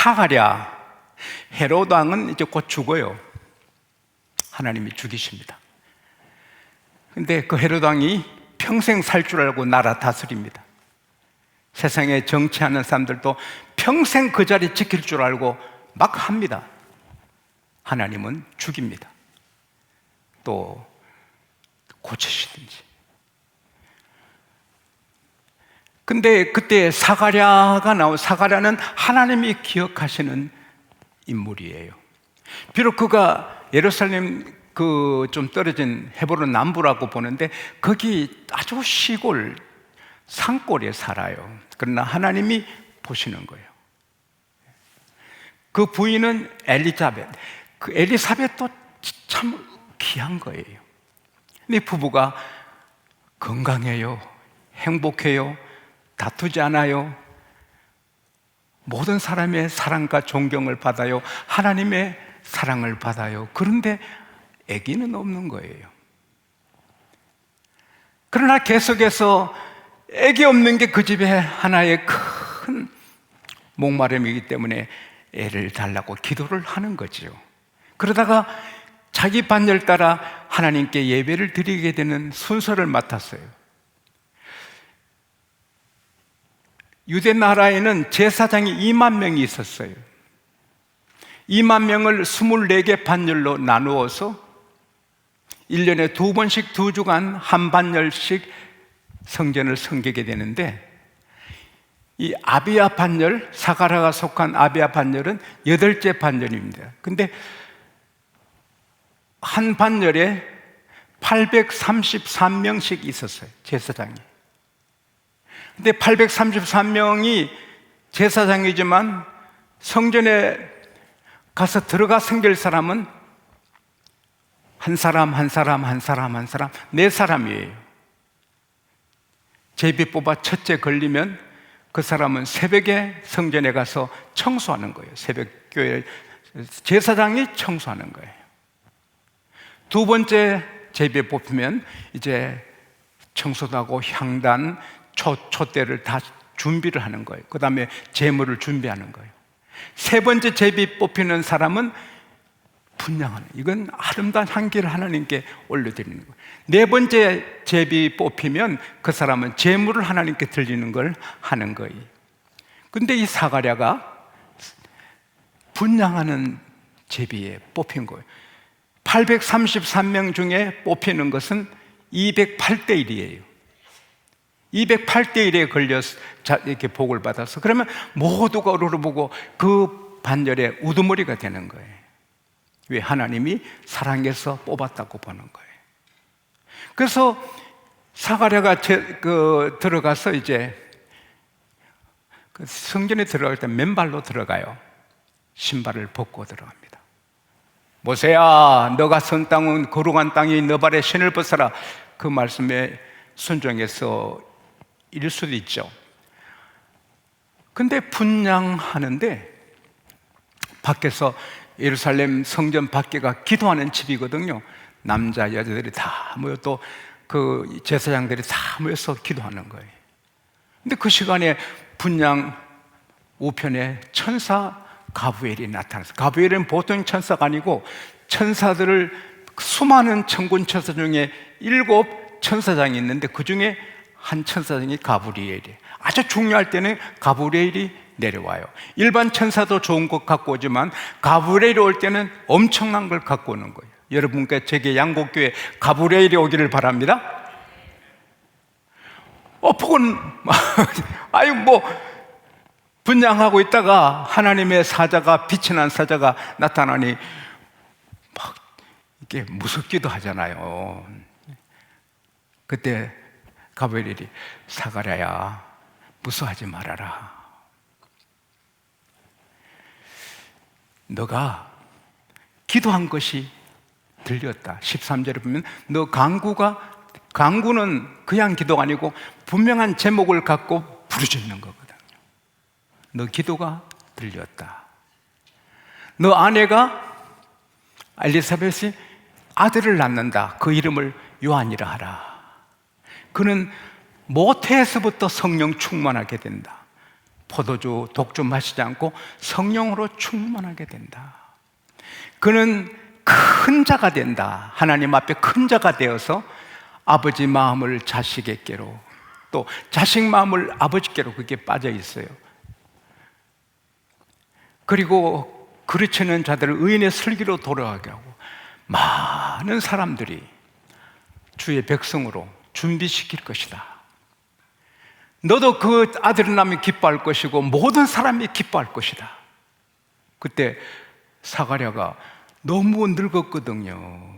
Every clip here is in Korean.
사가랴, 헤롯 왕은 이제 곧 죽어요. 하나님이 죽이십니다. 근데 그 헤롯 왕이 평생 살 줄 알고 나라 다스립니다. 세상에 정치하는 사람들도 평생 그 자리 지킬 줄 알고 막 합니다. 하나님은 죽입니다. 또 고치시든지. 근데 그때 사가랴는 하나님이 기억하시는 인물이에요. 비록 그가 예루살렘 좀 떨어진 헤브론 남부라고 보는데 거기 아주 시골 산골에 살아요. 그러나 하나님이 보시는 거예요. 그 부인은 엘리자벳. 그 엘리사벳도 참 귀한 거예요. 근데 부부가 건강해요, 행복해요, 다투지 않아요, 모든 사람의 사랑과 존경을 받아요, 하나님의 사랑을 받아요. 그런데 아기는 없는 거예요. 그러나 계속해서 아기 없는 게 그 집에 하나의 큰 목마름이기 때문에 애를 달라고 기도를 하는 거죠. 그러다가 자기 반열 따라 하나님께 예배를 드리게 되는 순서를 맡았어요. 유대 나라에는 제사장이 2만 명이 있었어요. 2만 명을 24개 반열로 나누어서 1년에 2번씩 2주간 한 반열씩 성전을 섬기게 되는데, 이 아비야 반열, 사가랴가 속한 아비야 반열은 8째 반열입니다. 근데 한 반열에 833명씩 있었어요, 제사장이. 근데 833명이 제사장이지만 성전에 가서 들어가 섬길 사람은 한 사람 4사람이에요. 제비 뽑아 첫째 걸리면 그 사람은 새벽에 성전에 가서 청소하는 거예요. 새벽교회 제사장이 청소하는 거예요. 두 번째 제비에 뽑히면 이제 청소도 하고 향단, 촛대를 다 준비를 하는 거예요. 그 다음에 제물을 준비하는 거예요. 세 번째 제비 뽑히는 사람은 분향하는, 이건 아름다운 향기를 하나님께 올려드리는 거예요. 네 번째 제비 뽑히면 그 사람은 제물을 하나님께 드리는 걸 하는 거예요. 근데 이 사가랴가 분향하는 제비에 뽑힌 거예요. 833명 중에 뽑히는 것은 208대 1이에요. 208대 1에 걸려서 이렇게 복을 받아서, 그러면 모두가 우러러보고 그 반열에 우두머리가 되는 거예요. 왜? 하나님이 사랑해서 뽑았다고 보는 거예요. 그래서 사가랴가 들어가서 이제 그 성전에 들어갈 때 맨발로 들어가요. 신발을 벗고 들어갑니다. 모세야, 너가 선 땅은 거룩한 땅이 너 발에 신을 벗어라. 그 말씀에 순종해서 일 수도 있죠. 근데 분향하는데 밖에서 예루살렘 성전 밖에가 기도하는 집이거든요. 남자 여자들이 다 모여, 또 그 제사장들이 다 모여서 기도하는 거예요. 근데 그 시간에 분향 우편에 천사 가브리엘이 나타났어요. 가브리엘은 보통 천사가 아니고 천사들을, 수많은 천군 천사 중에 7 천사장이 있는데 그 중에 한 천사장이 가브리엘이에요. 아주 중요할 때는 가브리엘이 내려와요. 일반 천사도 좋은 것 갖고 오지만 가브리엘이 올 때는 엄청난 걸 갖고 오는 거예요. 여러분께 제게 양곡교회 가브리엘이 오기를 바랍니다. 복은 아유 분향하고 있다가 하나님의 사자가, 빛이 난 사자가 나타나니 막 이게 무섭기도 하잖아요. 그때 가브리엘이 사가랴야, 무서워하지 말아라. 너가 기도한 것이 들렸다. 13절에 보면 너 강구는 그냥 기도가 아니고 분명한 제목을 갖고 부르짖는 거거든요. 너 기도가 들렸다. 너 아내가 엘리사벳이 아들을 낳는다. 그 이름을 요한이라 하라. 그는 모태에서부터 성령 충만하게 된다. 포도주, 독주 마시지 않고 성령으로 충만하게 된다. 그는 큰 자가 된다. 하나님 앞에 큰 자가 되어서 아버지 마음을 자식에게로, 또 자식 마음을 아버지께로 그게 빠져 있어요. 그리고 그르치는 자들을 의인의 슬기로 돌아가게 하고 많은 사람들이 주의 백성으로 준비시킬 것이다. 너도 그 아들을 낳으면 기뻐할 것이고 모든 사람이 기뻐할 것이다. 그때 사가랴가 너무 늙었거든요.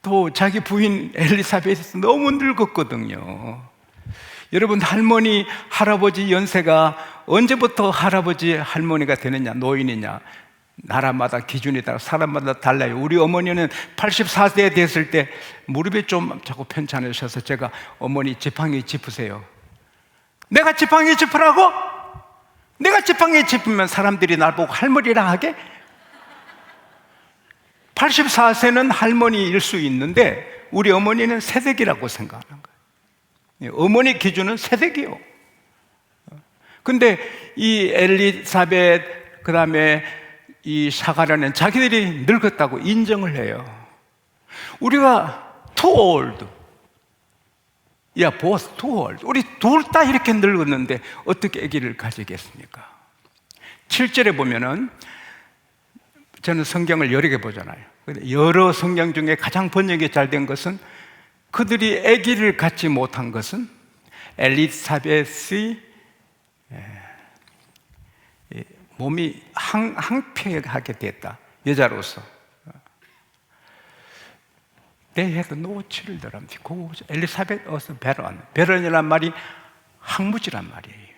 또 자기 부인 엘리사벳이 너무 늙었거든요. 여러분, 할머니, 할아버지 연세가 언제부터 할아버지, 할머니가 되느냐, 노인이냐, 나라마다 기준이 따라 사람마다 달라요. 우리 어머니는 84세 됐을 때 무릎이 좀 자꾸 편찮으셔서 제가 어머니 지팡이 짚으세요. 내가 지팡이 짚으라고? 내가 지팡이 짚으면 사람들이 날 보고 할머니라 하게? 84세는 할머니일 수 있는데 우리 어머니는 새댁이라고 생각하는 거예요. 어머니 기준은 새댁이요. 근데 이 엘리사벳, 그 다음에 이 사가랴는 자기들이 늙었다고 인정을 해요. 우리가 too old, yeah, both too old. 우리 둘 다 이렇게 늙었는데 어떻게 아기를 가지겠습니까? 7절에 보면은, 저는 성경을 여러 개 보잖아요. 여러 성경 중에 가장 번역이 잘 된 것은, 그들이 아기를 갖지 못한 것은 엘리사벳의 몸이 항폐하게 됐다. 여자로서. They had no children. 엘리사벳 was barren. barren이란 말이 항무지란 말이에요.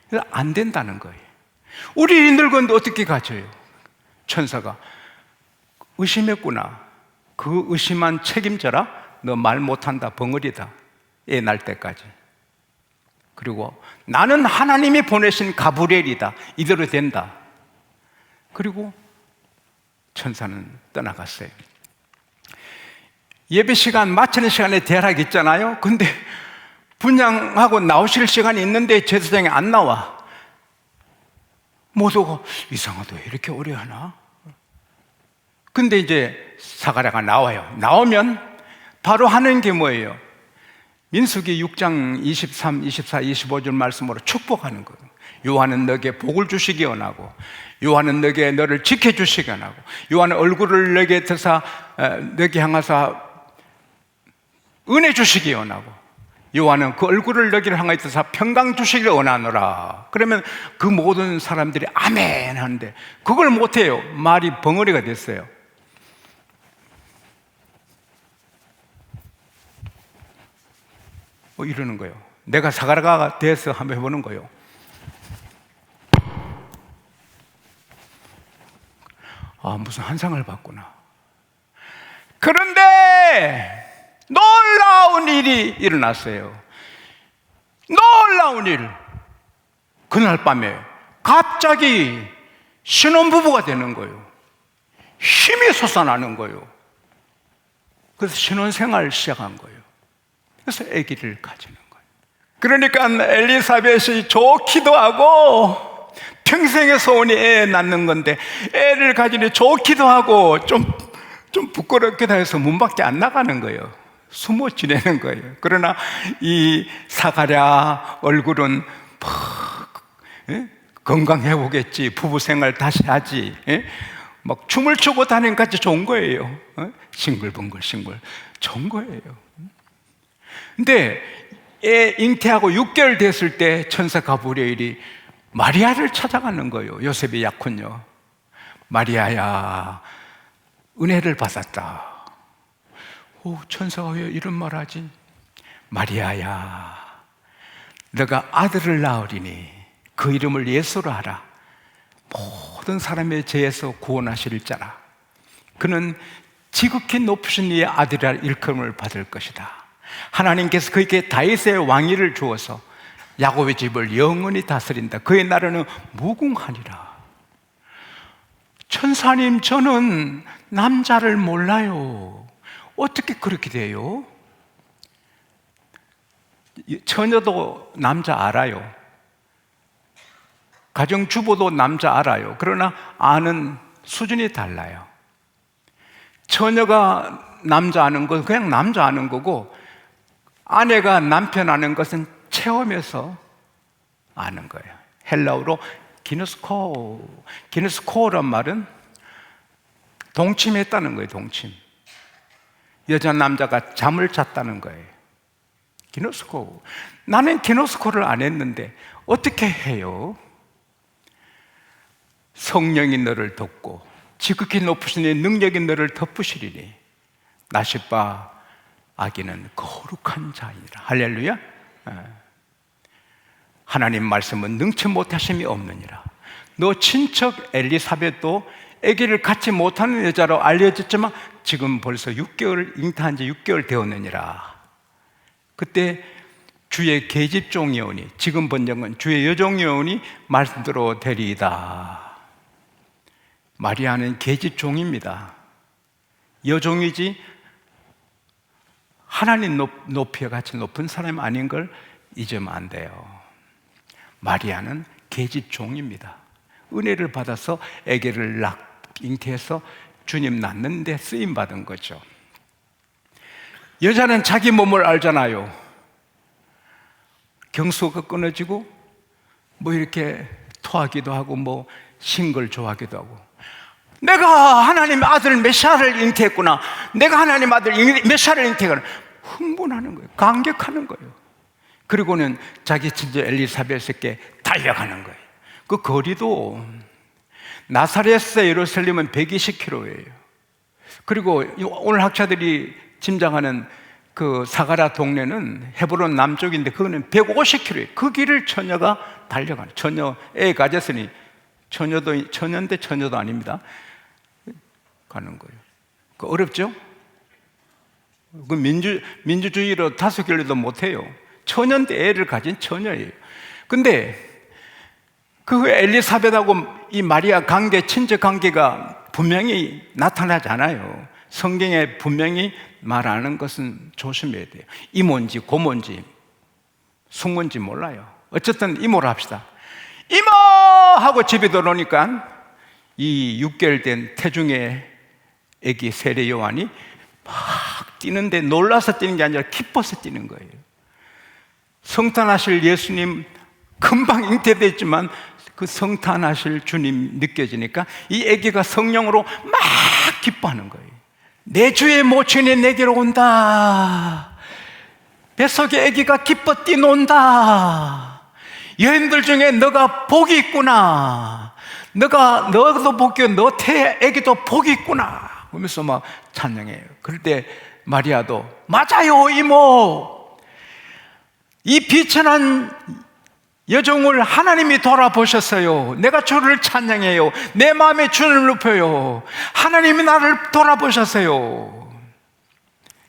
그래서 안 된다는 거예요. 우리 늙었는데 어떻게 가져요? 천사가 의심했구나. 그 의심한 책임져라. 너 말 못한다. 벙어리다. 애 날 때까지. 그리고 나는 하나님이 보내신 가브리엘이다. 이대로 된다. 그리고 천사는 떠나갔어요. 예배 시간 마치는 시간에 대략 있잖아요. 근데 분양하고 나오실 시간이 있는데 제사장이 안 나와. 모두가 이상하다. 이렇게 오래 하나? 근데 이제 사가랴가 나와요. 나오면 바로 하는 게 뭐예요? 민수기 6장 23, 24, 25절 말씀으로 축복하는 거예요. 요한은 너에게 복을 주시기 원하고, 요한은 너에게 너를 지켜주시기 원하고, 요한은 얼굴을 너에게 드사 너에게 향하사 은혜 주시기 원하고, 요한은 그 얼굴을 너에게 향하여 드사 평강 주시기를 원하노라. 그러면 그 모든 사람들이 아멘 하는데 그걸 못해요. 말이 벙어리가 됐어요. 이러는 거예요. 내가 사가랴가 돼서 한번 해보는 거예요. 아, 무슨 환상을 봤구나. 그런데 놀라운 일이 일어났어요. 놀라운 일. 그날 밤에 갑자기 신혼부부가 되는 거예요. 힘이 솟아나는 거예요. 그래서 신혼생활을 시작한 거예요. 그래서 아기를 가지는 거예요. 그러니까 엘리사벳이 좋기도 하고, 평생의 소원이 애 낳는 건데 애를 가지니 좋기도 하고 좀 부끄럽기도 해서 문 밖에 안 나가는 거예요. 숨어 지내는 거예요. 그러나 이 사가랴 얼굴은 건강해보겠지, 부부생활 다시 하지, 막 춤을 추고 다니는 것까지 좋은 거예요. 싱글벙글 좋은 거예요. 근데 애 잉태하고 6개월 됐을 때 천사 가브리엘이 마리아를 찾아가는 거예요. 요셉의 약혼녀. 마리아야, 은혜를 받았다. 천사가 왜 이런 말 하지? 마리아야, 너가 아들을 낳으리니 그 이름을 예수로 하라. 모든 사람의 죄에서 구원하실 자라. 그는 지극히 높으신 이의 아들이라 일컬음을 받을 것이다. 하나님께서 그에게 다윗의 왕위를 주어서 야곱의 집을 영원히 다스린다. 그의 나라는 무궁하니라. 천사님, 저는 남자를 몰라요. 어떻게 그렇게 돼요? 처녀도 남자 알아요. 가정주부도 남자 알아요. 그러나 아는 수준이 달라요. 처녀가 남자 아는 건 그냥 남자 아는 거고, 아내가 남편 아는 것은 체험해서 아는 거예요. 헬라어로 기노스코란 말은 동침했다는 거예요. 동침. 여자 남자가 잠을 잤다는 거예요. 기노스코. 나는 기노스코를 안 했는데 어떻게 해요? 성령이 너를 덮고 지극히 높으신 이 능력이 너를 덮으시리니 나시바 아기는 거룩한 자이라. 할렐루야. 하나님 말씀은 능치 못하심이 없느니라. 너 친척 엘리사벳도 아기를 갖지 못하는 여자로 알려졌지만 지금 벌써 6개월, 잉태한 지 6개월 되었느니라. 그때 주의 계집종이오니, 지금 번역은 주의 여종이오니 말씀대로 되리이다. 마리아는 계집종입니다. 여종이지 하나님 높이와 같이 높은 사람이 아닌 걸 잊으면 안 돼요. 마리아는 계집종입니다. 은혜를 받아서 아기를 잉태해서 주님 낳는데 쓰임받은 거죠. 여자는 자기 몸을 알잖아요. 경수가 끊어지고 뭐 이렇게 토하기도 하고 뭐 싱글 좋아하기도 하고, 내가 하나님 아들 메시아를 잉태했구나, 내가 하나님 아들 메시아를 잉태했구나, 흥분하는 거예요. 감격하는 거예요. 그리고는 자기 친정 엘리사벳에게 달려가는 거예요. 그 거리도 나사렛에서 예루살렘은 120km예요. 그리고 오늘 학자들이 짐작하는 그 사가라 동네는 헤브론 남쪽인데 그거는 150km예요. 그 길을 처녀가 달려가는, 처녀 애 가졌으니 처녀인데 처녀도 아닙니다. 가는 거예요. 그 어렵죠? 그 민주주의로 5개월도 못해요. 처녀인데 애를 가진 처녀예요. 근데 그 엘리사벳하고 이 마리아 관계, 친척 관계가 분명히 나타나잖아요. 성경에 분명히 말하는 것은 조심해야 돼요. 이모인지 고모인지 숙모인지 몰라요. 어쨌든 이모로 합시다. 이모! 하고 집에 들어오니까 이 6개월 된 태중의 아기 세례 요한이 막 뛰는데 놀라서 뛰는 게 아니라 기뻐서 뛰는 거예요. 성탄하실 예수님 금방 잉태됐지만 그 성탄하실 주님 느껴지니까 이 아기가 성령으로 막 기뻐하는 거예요. 내 주의 모친이 내게로 온다. 뱃속에 아기가 기뻐 뛰논다. 여인들 중에 너가 복이 있구나. 너도 복이 있고 너 아기도 복이 있구나. 그러면서 막 찬양해요. 그럴 때 마리아도 맞아요 이모. 이 비천한 여종을 하나님이 돌아보셨어요. 내가 주를 찬양해요. 내 마음에 주를 높여요. 하나님이 나를 돌아보셨어요.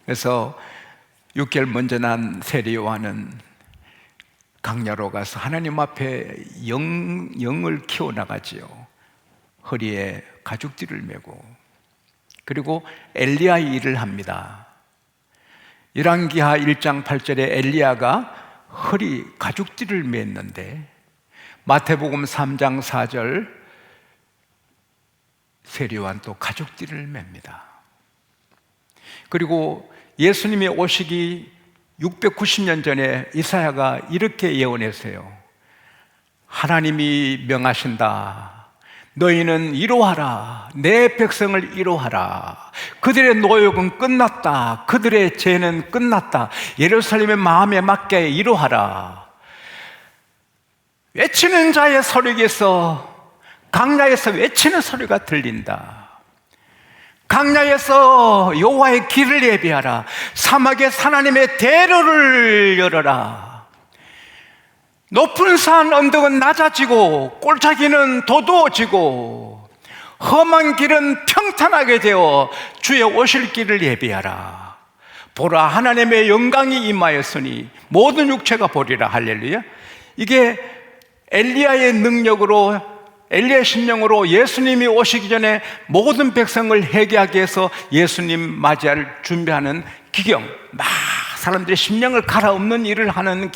그래서 6개월 먼저 난 세례 요한은 강야로 가서 하나님 앞에 영을 키워나가지요. 허리에 가죽띠를 메고. 그리고 엘리야의 일을 합니다. 열왕기하 1장 8절에 엘리야가 허리 가죽띠를 맸는데, 마태복음 3장 4절 세례 요한 또 가죽띠를 맵니다. 그리고 예수님이 오시기 690년 전에 이사야가 이렇게 예언했어요. 하나님이 명하신다. 너희는 이루하라. 내 백성을 이루하라. 그들의 노역은 끝났다. 그들의 죄는 끝났다. 예루살렘의 마음에 맞게 이루하라. 외치는 자의 소리에서, 강야에서 외치는 소리가 들린다. 강야에서 여호와의 길을 예비하라. 사막에서 하나님의 대로를 열어라. 높은 산 언덕은 낮아지고 골짜기는 도도해지고 험한 길은 평탄하게 되어 주의 오실 길을 예비하라. 보라, 하나님의 영광이 임하였으니 모든 육체가 보리라. 할렐루야. 이게 엘리야의 능력으로, 엘리야의 심령으로 예수님이 오시기 전에 모든 백성을 회개하게 해서 예수님 맞이할 준비하는 기경, 막 사람들의 심령을 갈아엎는 일을 하는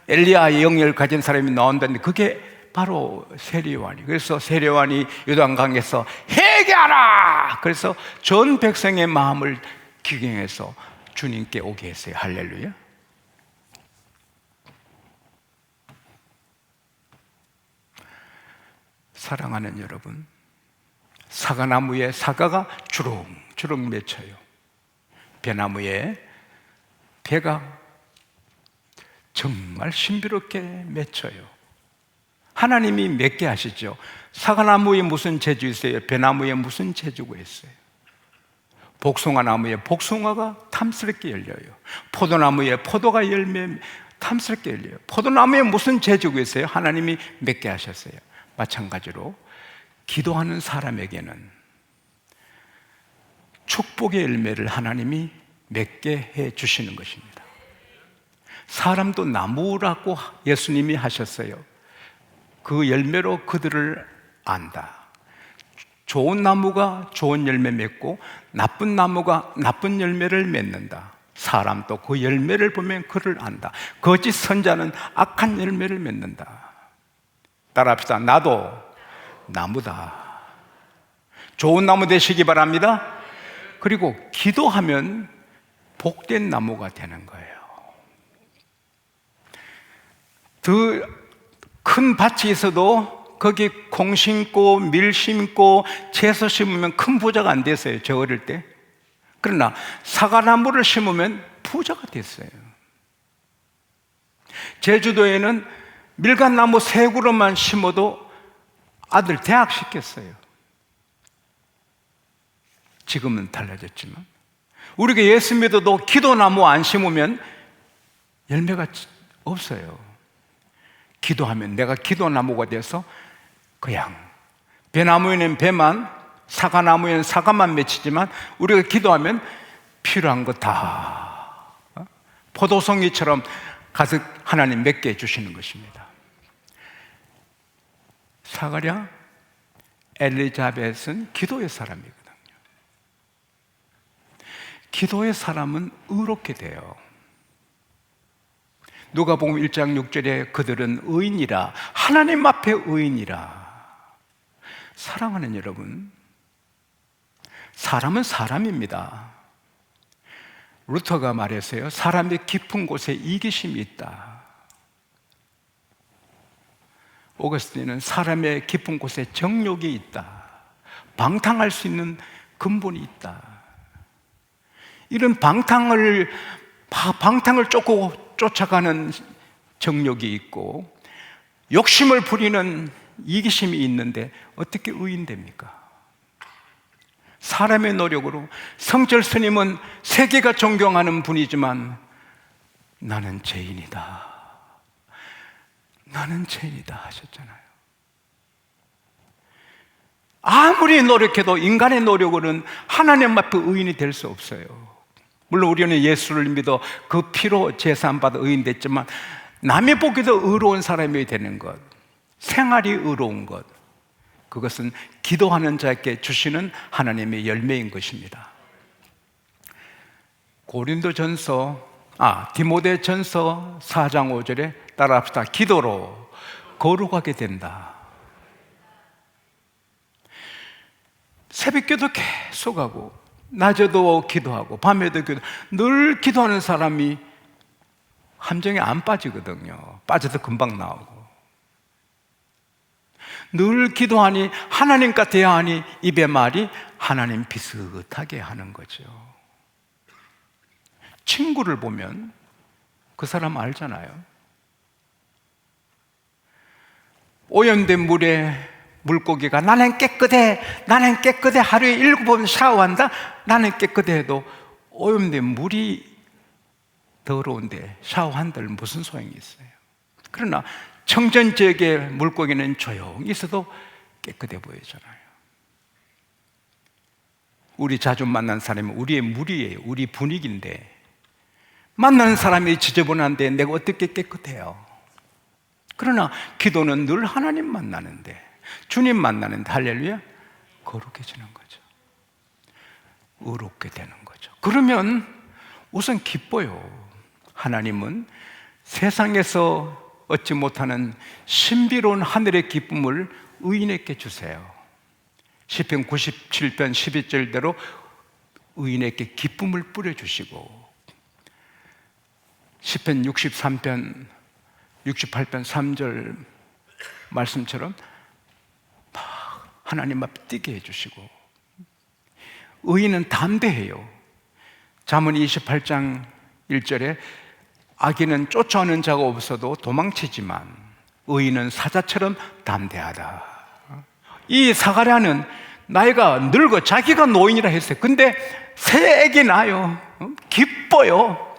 엘리야의 영역을 가진 사람이 나온다는데, 그게 바로 세례요한이. 그래서 세례요한이 요단강에서 회개하라! 그래서 전 백성의 마음을 기경해서 주님께 오게 했어요. 할렐루야. 사랑하는 여러분, 사과나무에 사과가 주렁주렁 맺혀요. 배나무에 배가 정말 신비롭게 맺혀요. 하나님이 맺게 하시죠. 사과나무에 무슨 재주 있어요? 배나무에 무슨 재주가 있어요? 복숭아나무에 복숭아가 탐스럽게 열려요. 포도나무에 포도가 열매 탐스럽게 열려요. 포도나무에 무슨 재주가 있어요? 하나님이 맺게 하셨어요. 마찬가지로 기도하는 사람에게는 축복의 열매를 하나님이 맺게 해 주시는 것입니다. 사람도 나무라고 예수님이 하셨어요. 그 열매로 그들을 안다. 좋은 나무가 좋은 열매 맺고 나쁜 나무가 나쁜 열매를 맺는다. 사람도 그 열매를 보면 그를 안다. 거짓 선자는 악한 열매를 맺는다. 따라합시다. 나도 나무다. 좋은 나무 되시기 바랍니다. 그리고 기도하면 복된 나무가 되는 거예요. 그 큰 밭이 있어도 거기 콩 심고 밀 심고 채소 심으면 큰 부자가 안 됐어요. 저 어릴 때. 그러나 사과나무를 심으면 부자가 됐어요. 제주도에는 밀감나무 3그루만 심어도 아들 대학 시켰어요. 지금은 달라졌지만 우리가 예수 믿어도 기도나무 안 심으면 열매가 없어요. 기도하면 내가 기도나무가 돼서 그냥 배나무에는 배만, 사과나무에는 사과만 맺히지만 우리가 기도하면 필요한 거 다 포도송이처럼 가득 하나님 맺게 해주시는 것입니다. 사가랴, 엘리자벳은 기도의 사람이거든요. 기도의 사람은 의롭게 돼요. 누가복음 1장 6절에 그들은 의인이라, 하나님 앞에 의인이라. 사랑하는 여러분, 사람은 사람입니다. 루터가 말했어요. 사람의 깊은 곳에 이기심이 있다. 오거스틴은 사람의 깊은 곳에 정욕이 있다. 방탕할 수 있는 근본이 있다. 이런 방탕을 쫓아가는 정욕이 있고 욕심을 부리는 이기심이 있는데 어떻게 의인됩니까? 사람의 노력으로. 성철 스님은 세계가 존경하는 분이지만 나는 죄인이다, 나는 죄인이다 하셨잖아요. 아무리 노력해도 인간의 노력으로는 하나님 앞에 의인이 될 수 없어요. 물론 우리는 예수를 믿어 그 피로 제사함받아 의인 됐지만 남이 보기도 의로운 사람이 되는 것, 생활이 의로운 것, 그것은 기도하는 자에게 주시는 하나님의 열매인 것입니다. 디모데전서 4장 5절에 따라합시다. 기도로 거룩하게 된다. 새벽기도 계속하고 낮에도 기도하고 밤에도 기도, 늘 기도하는 사람이 함정에 안 빠지거든요. 빠져도 금방 나오고. 늘 기도하니 하나님과 대화하니 입의 말이 하나님 비슷하게 하는 거죠. 친구를 보면 그 사람 알잖아요. 오염된 물에 물고기가 나는 깨끗해 하루에 7번 샤워한다. 나는 깨끗해 해도 오염된 물이 더러운데 샤워한들 무슨 소용이 있어요? 그러나 청정지역의 물고기는 조용히 있어도 깨끗해 보이잖아요. 우리 자주 만난 사람은 우리의 물이에요. 우리 분위기인데 만나는 사람이 지저분한데 내가 어떻게 깨끗해요? 그러나 기도는 늘 하나님 만나는데, 주님 만나는데 할렐루야, 거룩해지는 거죠. 의롭게 되는 거죠. 그러면 우선 기뻐요. 하나님은 세상에서 얻지 못하는 신비로운 하늘의 기쁨을 의인에게 주세요. 시편 97편 12절대로 의인에게 기쁨을 뿌려주시고, 시편 63편 68편 3절 말씀처럼 하나님 앞에 뛰게 해주시고, 의인은 담대해요. 잠언 28장 1절에 악인은 쫓아오는 자가 없어도 도망치지만 의인은 사자처럼 담대하다. 이 사가랴는 나이가 늙어 자기가 노인이라 했어요. 근데 새 애기 나요. 기뻐요.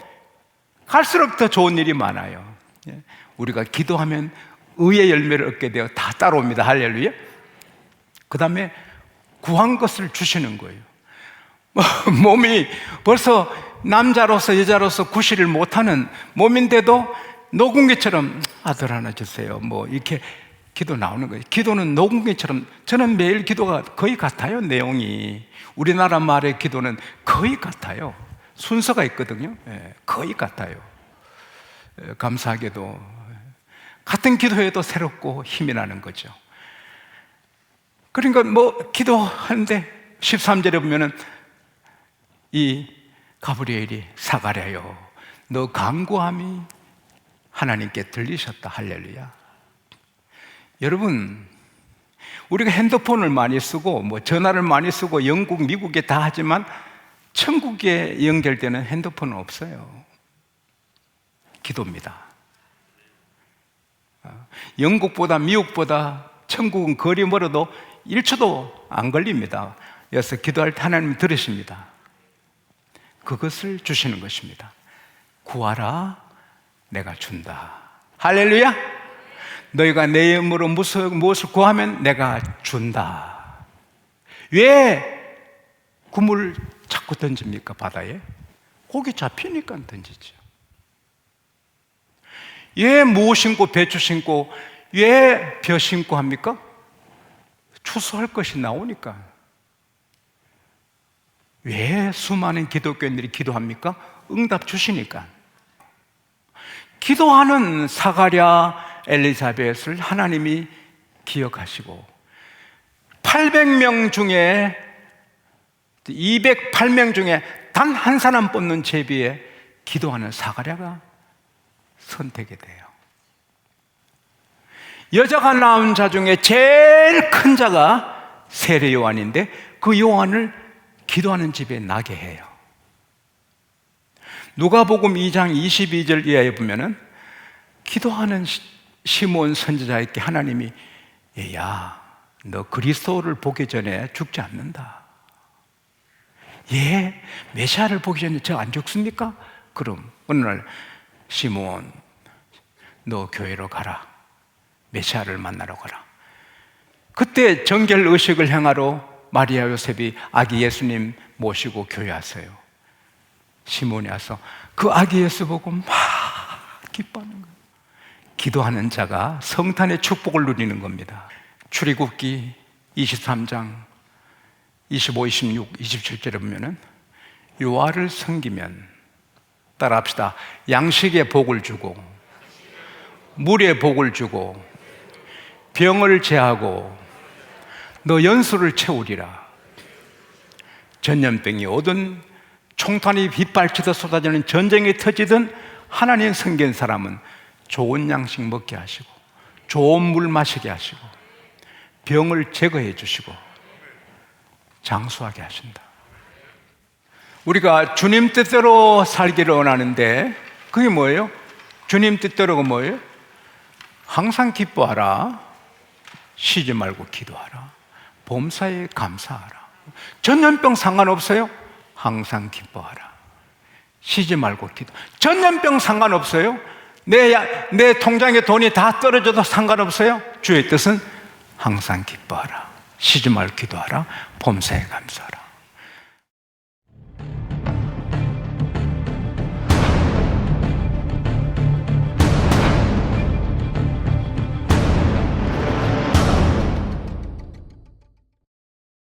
갈수록 더 좋은 일이 많아요. 우리가 기도하면 의의 열매를 얻게 되어 다 따라옵니다. 할렐루야. 그 다음에 구한 것을 주시는 거예요. 몸이 벌써 남자로서 여자로서 구실을 못하는 몸인데도 노궁기처럼 아들 하나 주세요, 뭐 이렇게 기도 나오는 거예요. 기도는 노궁기처럼, 저는 매일 기도가 거의 같아요. 내용이 우리나라 말의 기도는 거의 같아요. 순서가 있거든요. 거의 같아요. 감사하게도 같은 기도해도 새롭고 힘이 나는 거죠. 그러니까 뭐 기도하는데 13절에 보면은 이 가브리엘이 사가랴요, 너 간구함이 하나님께 들리셨다. 할렐루야. 여러분, 우리가 핸드폰을 많이 쓰고 뭐 전화를 많이 쓰고 영국, 미국에 다 하지만 천국에 연결되는 핸드폰은 없어요. 기도입니다. 영국보다 미국보다 천국은 거리 멀어도 1초도 안 걸립니다. 그래서 기도할 때 하나님은 들으십니다. 그것을 주시는 것입니다. 구하라, 내가 준다. 할렐루야. 너희가 내 이름으로 무엇을 구하면 내가 준다. 왜 그물을 자꾸 던집니까? 바다에 고기 잡히니까 던지죠. 왜 무 심고 배추 심고 왜 벼 심고 합니까? 추수할 것이 나오니까. 왜 수많은 기독교인들이 기도합니까? 응답 주시니까. 기도하는 사가랴, 엘리사벳을 하나님이 기억하시고 800명 중에 208명 중에 단 한 사람 뽑는 제비에 기도하는 사가랴가 선택이 돼요. 여자가 낳은 자 중에 제일 큰 자가 세례 요한인데 그 요한을 기도하는 집에 나게 해요. 누가복음 2장 22절 이하에 보면은 기도하는 시몬 선지자에게 하나님이, 얘야, 너 그리스도를 보기 전에 죽지 않는다. 예, 메시아를 보기 전에 저 안 죽습니까? 그럼 어느 날 시몬, 너 교회로 가라. 메시아를 만나러 가라. 그때 정결 의식을 행하러 마리아 요셉이 아기 예수님 모시고 교회하세요. 시몬이 와서 그 아기 예수 보고 막 기뻐하는 거예요. 기도하는 자가 성탄의 축복을 누리는 겁니다. 출애굽기 23장 25, 26, 27절에 보면은 여호와를 섬기면, 따라합시다, 양식의 복을 주고 물의 복을 주고 병을 제하고 너 연수를 채우리라. 전염병이 오든 총탄이 빗발치듯 쏟아지는 전쟁이 터지든 하나님 섬긴 사람은 좋은 양식 먹게 하시고 좋은 물 마시게 하시고 병을 제거해 주시고 장수하게 하신다. 우리가 주님 뜻대로 살기를 원하는데 그게 뭐예요? 주님 뜻대로가 뭐예요? 항상 기뻐하라, 쉬지 말고 기도하라, 범사에 감사하라. 전염병 상관없어요? 항상 기뻐하라, 쉬지 말고 기도. 전염병 상관없어요? 내 통장에 돈이 다 떨어져도 상관없어요? 주의 뜻은 항상 기뻐하라, 쉬지 말고 기도하라, 범사에 감사하라.